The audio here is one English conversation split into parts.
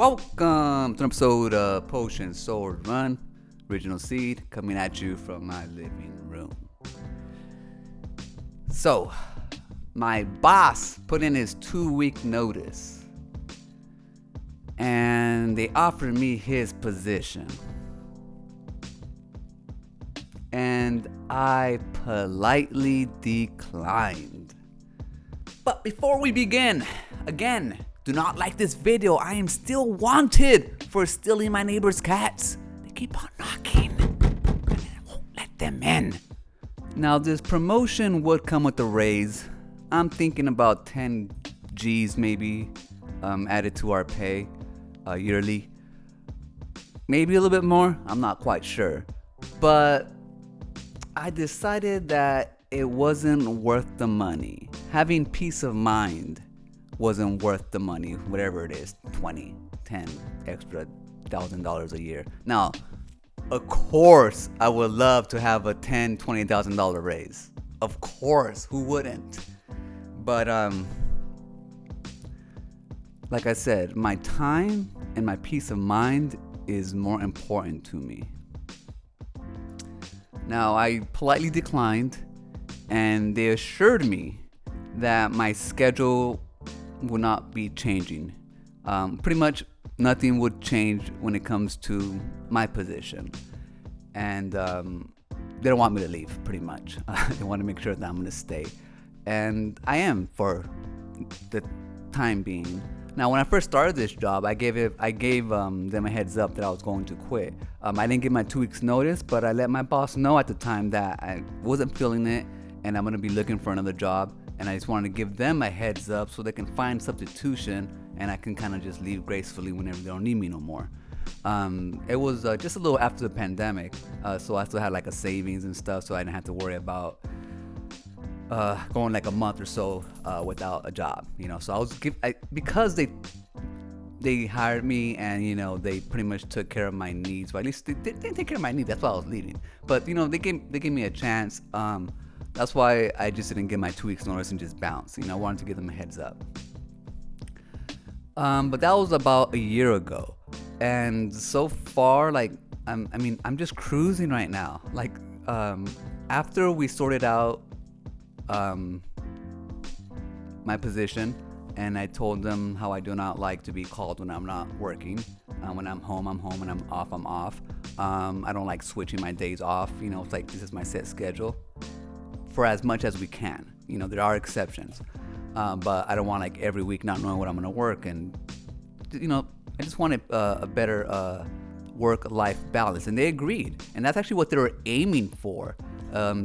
Welcome to an episode of Potion Sword Run, original seed, coming at you from my living room. So, my boss put in his 2-week notice, and they offered me his position. And I politely declined. But before we begin, again, do not like this video. I am still wanted for stealing my neighbor's cats. They keep on knocking, and I won't let them in. Now, this promotion would come with a raise. I'm thinking about 10 G's maybe added to our pay yearly. Maybe a little bit more. I'm not quite sure. But I decided that it wasn't worth the money. Having peace of mind wasn't worth the money, whatever it is, 20, 10 extra $1,000 a year. Now, of course, I would love to have a $10,000, $20,000 raise. Of course, who wouldn't? But like I said, my time and my peace of mind is more important to me. Now, I politely declined, and they assured me that my schedule would not be changing. Pretty much nothing would change when it comes to my position. And they don't want me to leave, pretty much. They want to make sure that I'm going to stay. And I am for the time being. Now, when I first started this job, I gave them a heads up that I was going to quit. I didn't give my 2 weeks notice, but I let my boss know at the time that I wasn't feeling it and I'm going to be looking for another job. And I just wanted to give them a heads up so they can find substitution and I can kind of just leave gracefully whenever they don't need me no more. It was just a little after the pandemic, so I still had like a savings and stuff, so I didn't have to worry about going like a month or so without a job, you know. So because they hired me and, you know, they pretty much took care of my needs. Well, at least they didn't take care of my needs. That's why I was leaving. But, you know, they gave me a chance. That's why I just didn't give my 2 weeks notice and just bounce. You know, I wanted to give them a heads up. But that was about a year ago. And so far, like, I'm just cruising right now. Like, after we sorted out my position, and I told them how I do not like to be called when I'm not working. When I'm home, I'm home. When I'm off. I don't like switching my days off. You know, it's like this is my set schedule for as much as we can. You know, there are exceptions, but I don't want like every week not knowing what I'm going to work. And, you know, I just wanted a better work-life balance, and they agreed. And that's actually what they were aiming for.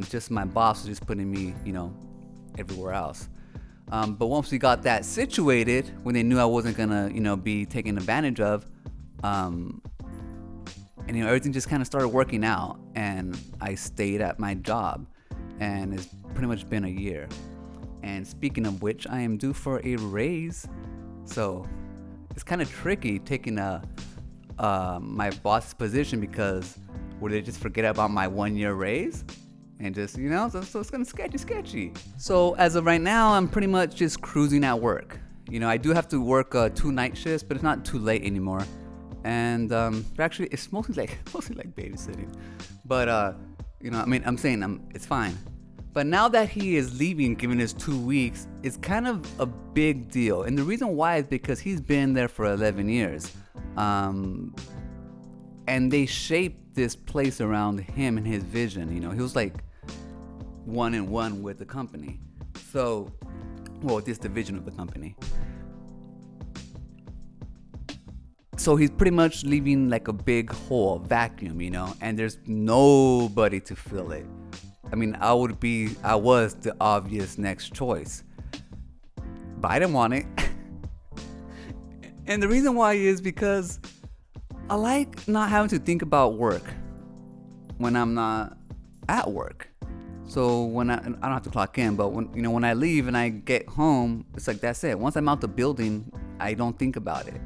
Just my boss was just putting me, you know, everywhere else. But once we got that situated, when they knew I wasn't gonna, you know, be taken advantage of, and, you know, everything just kind of started working out, and I stayed at my job, and it's pretty much been a year. And speaking of which, I am due for a raise, so it's kind of tricky taking my boss's position, because would they just forget about my 1-year raise? And just, you know, so it's kind of sketchy. So as of right now, I'm pretty much just cruising at work. You know, I do have to work 2 night shifts, but it's not too late anymore. And actually, it's mostly like babysitting. But you know, I mean, I'm saying it's fine. But now that he is leaving, given his 2 weeks, it's kind of a big deal. And the reason why is because he's been there for 11 years. And they shaped this place around him and his vision. You know, he was like 1-in-1 with the company. So, well, this division of the company. So he's pretty much leaving like a big hole, a vacuum, you know, and there's nobody to fill it. I mean, I was the obvious next choice, but I didn't want it. And the reason why is because I like not having to think about work when I'm not at work. So when I don't have to clock in, but when I leave and I get home, it's like that's it. Once I'm out the building, I don't think about it.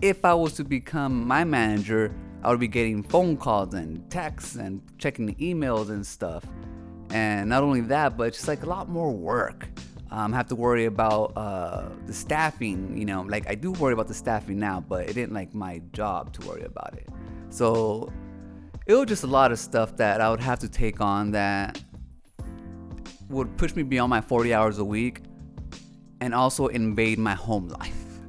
If I was to become my manager, I would be getting phone calls and texts and checking the emails and stuff. And not only that, but it's just like a lot more work. Have to worry about the staffing. Like I do worry about the staffing now, but it didn't like my job to worry about it. So it was just a lot of stuff that I would have to take on that would push me beyond my 40 hours a week and also invade my home life.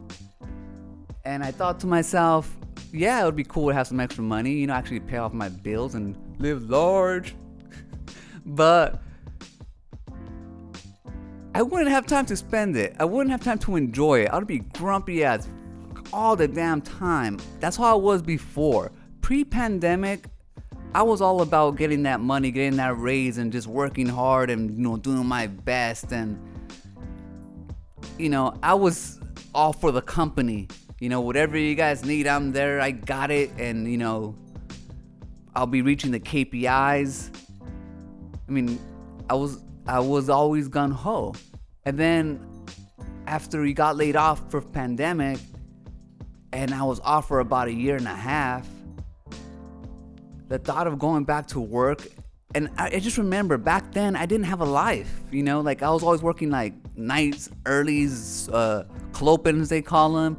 And I thought to myself, yeah, it would be cool to have some extra money, actually pay off my bills and live large. But I wouldn't have time to spend it. I wouldn't have time to enjoy it. I would be grumpy as all the damn time. That's how I was before. Pre-pandemic, I was all about getting that money, getting that raise, and just working hard and doing my best. And I was all for the company. Whatever you guys need, I'm there. I got it. And I'll be reaching the KPIs. I was always gung-ho. And then after we got laid off for pandemic and I was off for about a year and a half, the thought of going back to work, and I just remember back then I didn't have a life, like I was always working like nights, earlies, clopins they call them,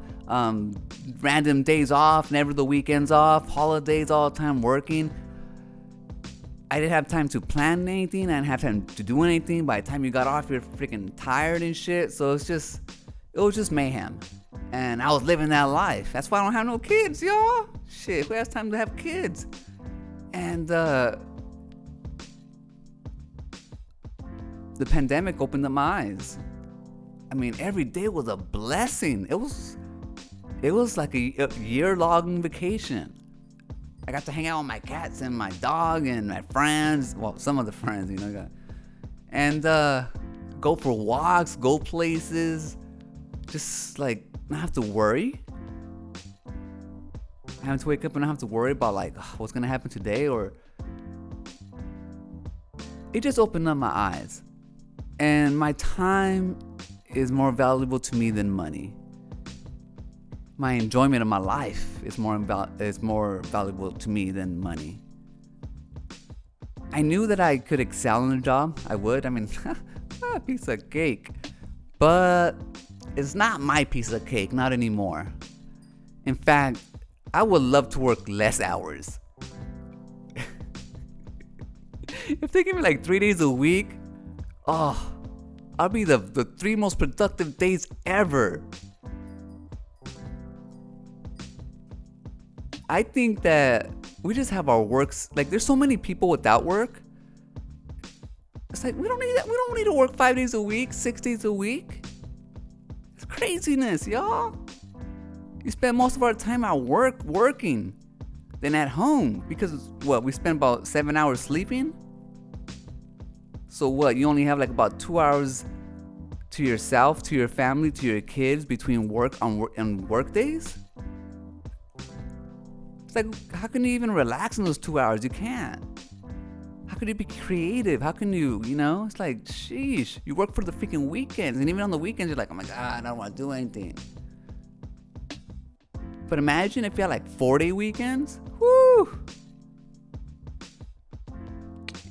random days off, never the weekends off, holidays, all the time working. I didn't have time to plan anything. I didn't have time to do anything. By the time you got off, you're freaking tired and shit. So it was just mayhem. And I was living that life. That's why I don't have no kids, y'all. Shit, who has time to have kids? And the pandemic opened up my eyes. Every day was a blessing. It was like a year-long vacation. I got to hang out with my cats and my dog and my friends. Well, some of the friends, and go for walks, go places, just like not have to worry. I have to wake up and not have to worry about like what's gonna happen today, or it just opened up my eyes. And my time is more valuable to me than money. My enjoyment of my life is more valuable to me than money. I knew that I could excel in a job. I would. A piece of cake. But it's not my piece of cake, not anymore. In fact, I would love to work less hours. If they give me like 3 days a week, I'll be the 3 most productive days ever. I think that we just have our works. Like, there's so many people without work. It's like we don't need that. We don't need to work 5 days a week, 6 days a week. It's craziness, y'all. We spend most of our time at work working than at home because we spend about 7 hours sleeping. So you only have like about 2 hours to yourself, to your family, to your kids between work and work days. It's like, how can you even relax in those 2 hours? You can't. How can you be creative? How can you, it's like, sheesh, you work for the freaking weekends. And even on the weekends, you're like, oh my God, I don't want to do anything. But imagine if you had like 4-day weekends. Woo!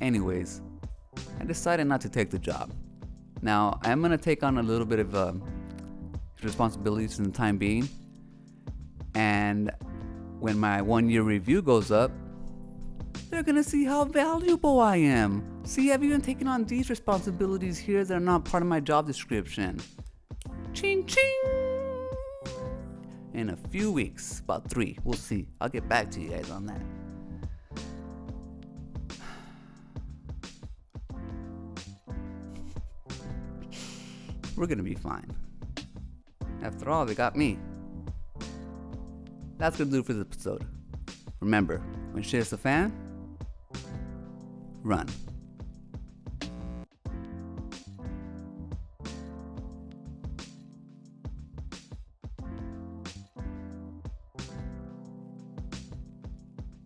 Anyways, I decided not to take the job. Now, I'm going to take on a little bit of responsibilities in the time being. And when my 1-year review goes up, they're going to see how valuable I am. See, I've even taken on these responsibilities here that are not part of my job description. Ching, ching! In a few weeks, about 3, we'll see. I'll get back to you guys on that. We're going to be fine. After all, they got me. That's going to do it for this episode. Remember, when shit hits the fan, run.